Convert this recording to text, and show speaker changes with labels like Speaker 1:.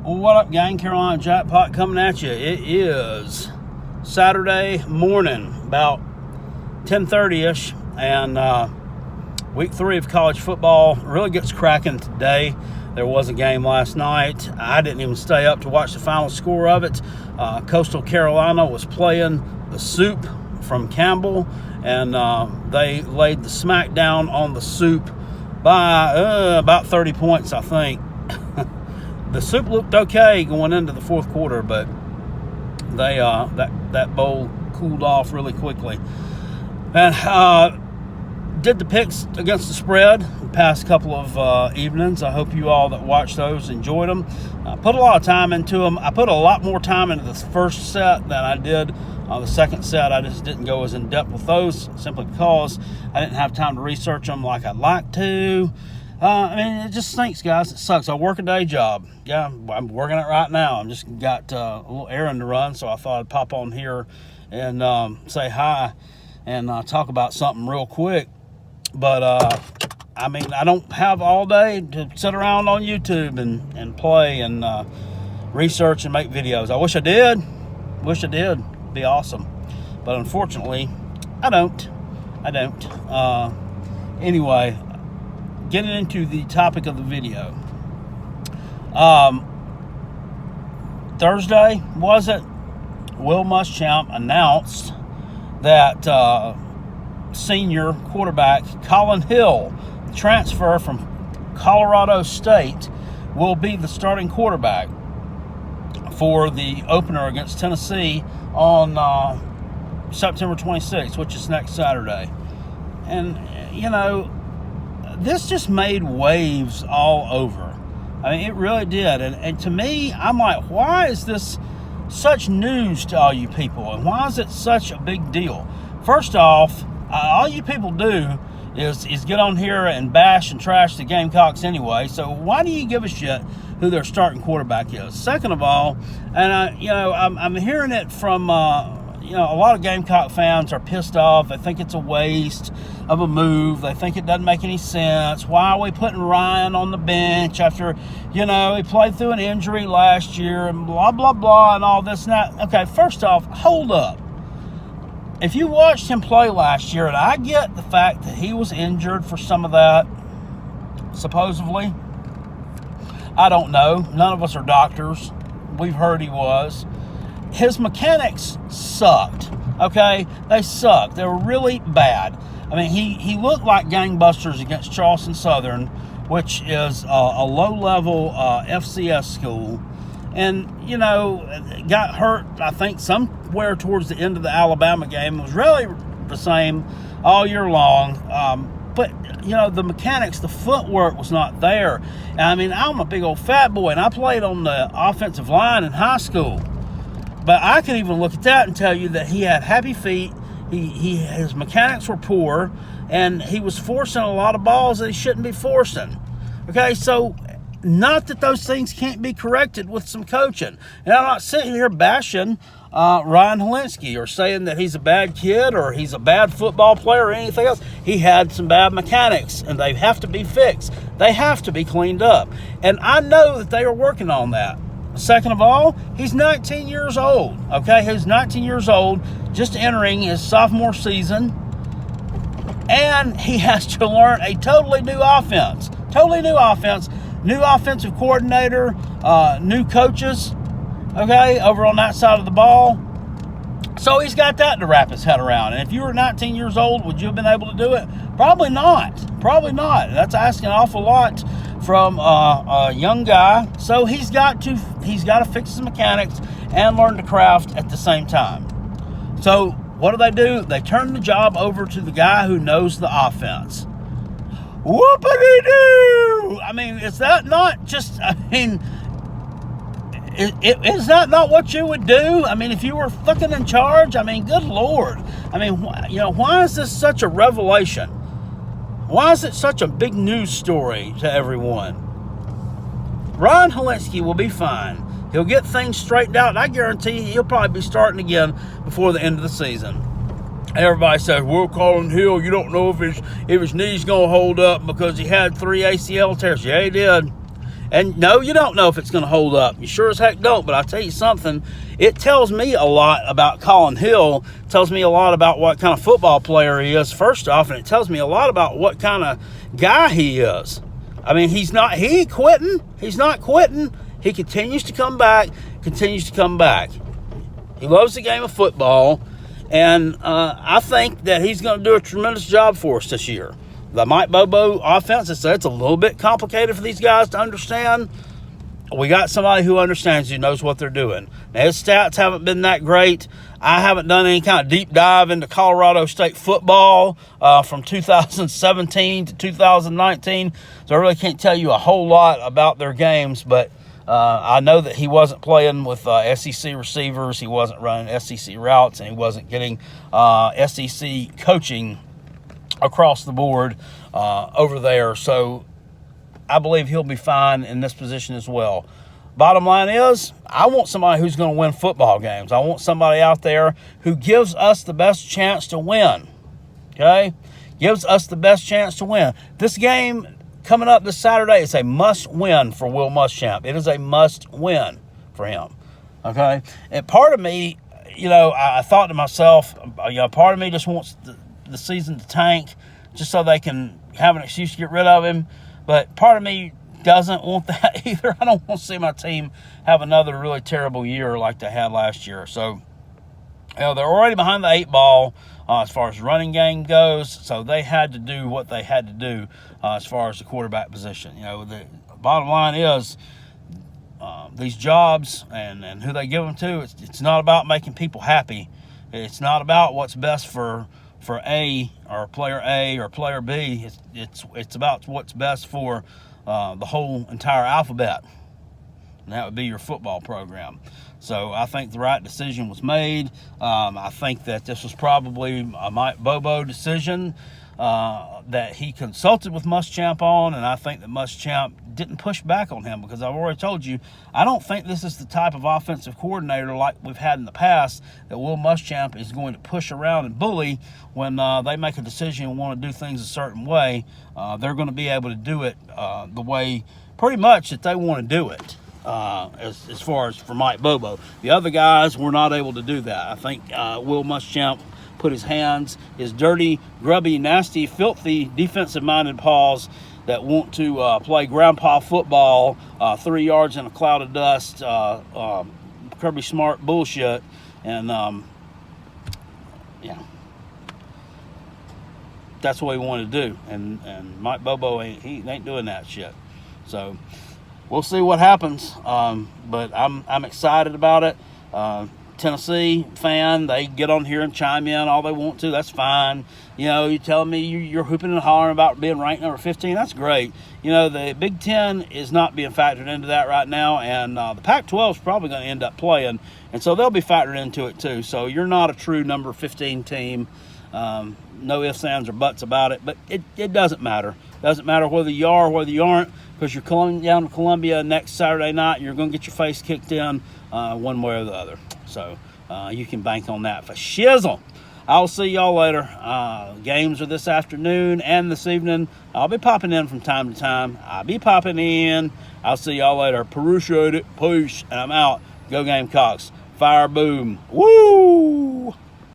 Speaker 1: Well, what up, gang? Carolina Jackpot coming at you. It is Saturday morning, about 10:30-ish, and week 3 of college football really gets cracking today. There was a game last night. I didn't even stay up to watch the final score of it. Coastal Carolina was playing the Soup from Campbell, and they laid the smackdown on the Soup by about 30 points, I think. The Soup looked okay going into the fourth quarter, but they that bowl cooled off really quickly. And did the picks against the spread the past couple of evenings. I hope you all that watched those enjoyed them. I put a lot of time into them. I put a lot more time into the first set than I did the second set. I just didn't go as in depth with those simply because I didn't have time to research them like I'd like to. I mean, it just stinks, guys. It sucks. I work a day job. Yeah, I'm working it right now. I'm just got a little errand to run, so I thought I'd pop on here and say hi and talk about something real quick. But, I mean, I don't have all day to sit around on YouTube and play and research and make videos. I wish I did. It'd be awesome. But unfortunately, I don't. Anyway, getting into the topic of the video. Thursday, was it? Will Muschamp announced that senior quarterback Colin Hill, transfer from Colorado State, will be the starting quarterback for the opener against Tennessee on September 26th, which is next Saturday. And, you know, this just made waves all over. I mean, it really did. And to me, I'm like, why is this such news to all you people? And why is it such a big deal? First off, all you people do is get on here and bash and trash the Gamecocks anyway. So why do you give a shit who their starting quarterback is? Second of all, and I'm hearing it from a lot of Gamecock fans are pissed off. They think it's a waste of a move. They think it doesn't make any sense. Why are we putting Ryan on the bench after, he played through an injury last year and blah, blah, blah, and all this and that? Okay, first off, hold up. If you watched him play last year, and I get the fact that he was injured for some of that, supposedly. I don't know. None of us are doctors. We've heard he was. His mechanics sucked, okay? They sucked. They were really bad. I mean, he looked like gangbusters against Charleston Southern, which is a low-level FCS school. And, got hurt, I think, somewhere towards the end of the Alabama game. It was really the same all year long. But, the mechanics, the footwork was not there. And, I mean, I'm a big old fat boy, and I played on the offensive line in high school. But I can even look at that and tell you that he had happy feet. His mechanics were poor, and he was forcing a lot of balls that he shouldn't be forcing. Okay, so not that those things can't be corrected with some coaching. And I'm not sitting here bashing Ryan Hilinski or saying that he's a bad kid or he's a bad football player or anything else. He had some bad mechanics, and they have to be fixed. They have to be cleaned up. And I know that they are working on that. Second of all, he's 19 years old, okay? He's 19 years old, just entering his sophomore season, and he has to learn a totally new offense, new offensive coordinator, new coaches, okay, over on that side of the ball. So he's got that to wrap his head around. And if you were 19 years old, would you have been able to do it? Probably not. That's asking an awful lot from a young guy. So he's got to fix his mechanics and learn the craft at the same time. So what do? They turn the job over to the guy who knows the offense. Whoopity-doo! I mean, is that not just, is that not what you would do? I mean, if you were fucking in charge, I mean, good Lord. I mean, why is this such a revelation? Why is it such a big news story to everyone? Ryan Hilinski will be fine. He'll get things straightened out, and I guarantee he'll probably be starting again before the end of the season. Everybody says, well, Colin Hill, you don't know if his knee's going to hold up because he had 3 ACL tears. Yeah, he did. And no, you don't know if it's going to hold up. You sure as heck don't. But I'll tell you something. It tells me a lot about Colin Hill. It tells me a lot about what kind of football player he is, first off. And it tells me a lot about what kind of guy he is. I mean, he ain't quitting. He's not quitting. He continues to come back, He loves the game of football. And I think that he's going to do a tremendous job for us this year. The Mike Bobo offense, it's a little bit complicated for these guys to understand. We got somebody who understands, who knows what they're doing. Now, his stats haven't been that great. I haven't done any kind of deep dive into Colorado State football from 2017 to 2019, so I really can't tell you a whole lot about their games, but I know that he wasn't playing with SEC receivers, he wasn't running SEC routes, and he wasn't getting SEC coaching across the board over there. So I believe he'll be fine in this position as well. Bottom line is, I want somebody who's going to win football games. I want somebody out there who gives us the best chance to win. Okay? Gives us the best chance to win. This game coming up this Saturday is a must-win for Will Muschamp. It is a must-win for him. Okay? And part of me, I thought to myself, part of me just wants the season to tank just so they can have an excuse to get rid of him. But part of me doesn't want that either. I don't want to see my team have another really terrible year like they had last year. So, they're already behind the 8 ball as far as running game goes. So they had to do what they had to do as far as the quarterback position. The bottom line is these jobs and who they give them to, it's not about making people happy. It's not about what's best for A or player B. It's about what's best for the whole entire alphabet, and that would be your football program. So I think the right decision was made. I think that this was probably a Mike Bobo decision that he consulted with Muschamp on, and I think that Muschamp didn't push back on him, because I've already told you, I don't think this is the type of offensive coordinator like we've had in the past that Will Muschamp is going to push around and bully when they make a decision and want to do things a certain way. They're going to be able to do it the way pretty much that they want to do it. As far as for Mike Bobo, the other guys were not able to do that. I think Will Muschamp put his dirty, grubby, nasty, filthy, defensive-minded paws that want to play grandpa football 3 yards in a cloud of dust, Kirby Smart bullshit, and that's what he wanted to do. And Mike Bobo ain't doing that shit. So we'll see what happens. But I'm excited about it. Tennessee fan, they get on here and chime in all they want to. That's fine. You telling me you're hooping and hollering about being ranked number 15. That's great. The Big Ten is not being factored into that right now, and the Pac-12 is probably going to end up playing, and so they'll be factored into it too. So you're not a true number 15 team. No ifs, ands, or buts about it, but it doesn't matter. It doesn't matter whether you are or whether you aren't, because you're coming down to Columbia next Saturday night, and you're going to get your face kicked in one way or the other. So you can bank on that for shizzle. I'll see y'all later. Games are this afternoon and this evening. I'll be popping in from time to time. I'll see y'all later. Appreciate it. Peace. And I'm out. Go Gamecocks. Fire boom. Woo!